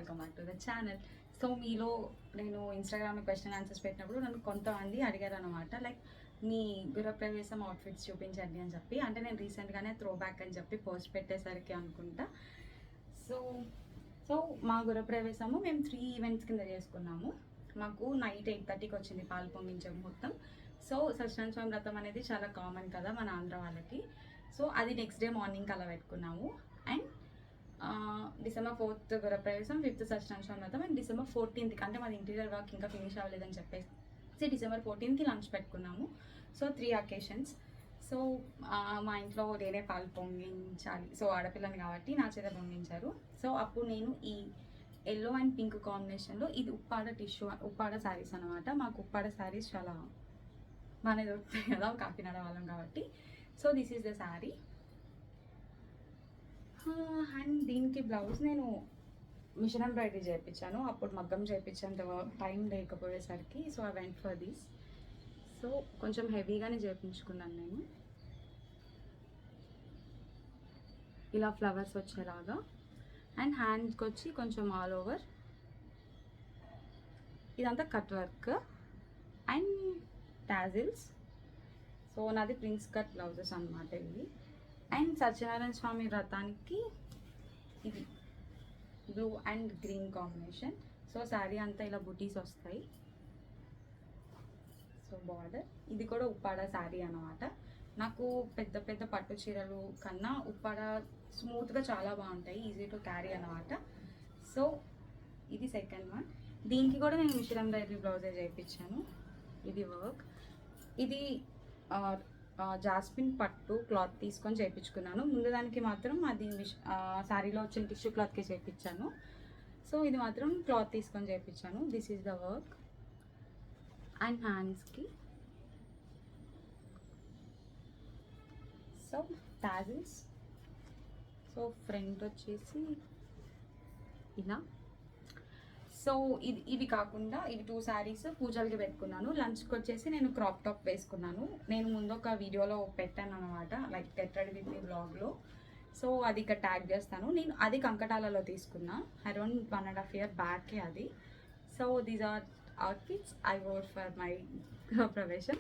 Welcome back to the channel. So మీలో నేను ఇన్స్టాగ్రామ్లో క్వశ్చన్ ఆన్సర్స్ పెట్టినప్పుడు నన్ను కొంతమంది అడిగారు అనమాట, లైక్ మీ గృహప్రవేశం అవుట్ఫిట్స్ చూపించండి అని చెప్పి. అంటే నేను రీసెంట్గానే త్రో బ్యాక్ అని చెప్పి పోస్ట్ పెట్టేసరికి అనుకుంటా. సో సో మా గృహప్రవేశము మేము 3 ఈవెంట్స్ కింద చేసుకున్నాము. మాకు నైట్ 8:30కి వచ్చింది పాలు పొంగించే ముహూర్తం. సో సత్యనారాయణ స్వామి వ్రతం అనేది చాలా కామన్ కదా మన ఆంధ్ర వాళ్ళకి. సో అది నెక్స్ట్ డే మార్నింగ్ అలా పెట్టుకున్నాము. అండ్ December 4th గృహప్రవేశం, 5th సత్యనారాయణ స్వామి వ్రతం, అండ్ December 14th అంటే మాది ఇంటీరియర్ వర్క్ ఇంకా ఫినిష్ అవ్వలేదని చెప్పేసి December 14th లంచ్ పెట్టుకున్నాము. So 3 occasions. సో మా ఇంట్లో నేనే పాలు పొంగించాలి, సో ఆడపిల్లని కాబట్టి నా చేత పొంగించారు. సో అప్పుడు నేను ఈ ఎల్లో అండ్ పింక్ కాంబినేషన్లో, ఇది ఉప్పాడ శారీస్ అనమాట. మాకు ఉప్పాడ శారీస్ చాలా బాగానే దొరుకుతాయి కదా కాకినాడ వాళ్ళం కాబట్టి. So this is the sari. And దీనికి బ్లౌజ్ నేను మిషన్ ఎంబ్రాయిడరీ చేయించాను. అప్పుడు మగ్గం చేయించేంత టైం లేకపోయేసరికి so I went for this. So కొంచెం హెవీగానే చేయించుకున్నాను నేను, ఇలా ఫ్లవర్స్ వచ్చేలాగా. అండ్ హ్యాండ్కి వచ్చి కొంచెం ఆల్ ఓవర్ ఇదంతా cut work and tassels. So నాది ప్రిన్స్ కట్ బ్లౌజెస్ అనమాట ఇవి. అండ్ సత్యనారాయణ స్వామి వ్రతానికి ఇది blue and green combination. So sari అంతా ఇలా బుటీస్ వస్తాయి. సో బార్డర్ ఇది కూడా ఉప్పాడ శారీ అనమాట. నాకు పెద్ద పెద్ద పట్టు చీరలు కన్నా ఉప్పాడ స్మూత్గా చాలా బాగుంటాయి, ఈజీ టు క్యారీ అనమాట. సో ఇది సెకండ్ వన్. దీనికి కూడా నేను మిషన్ ఎంబ్రాయిడరీ బ్లౌజే చేయించాను. ఇది వర్క్, ఇది జాస్మిన్ పట్టు క్లాత్ తీసుకొని చేయించుకున్నాను. ముందు దానికి మాత్రం అది శారీలో వచ్చిన టిష్యూ క్లాత్కి చేయించాను. సో ఇది మాత్రం క్లాత్ తీసుకొని చేయించాను. This is the work. And హ్యాండ్స్కి సో టాజిల్స్. సో ఫ్రంట్ వచ్చేసి ఇలా. సో ఇవి కాకుండా ఇవి 2 శారీస్ పూజలకి పెట్టుకున్నాను. లంచ్కి వచ్చేసి నేను క్రాప్ టాప్ వేసుకున్నాను. నేను ముందు ఒక వీడియోలో పెట్టాను అనమాట, like get ready with me బ్లాగ్లో. సో అది ఇక్కడ ట్యాగ్ చేస్తాను. నేను అది కంకటాలలో తీసుకున్నా అరౌండ్ 1.5 year బ్యాకే అది. So these are outfits I wore for my ప్రవేశం.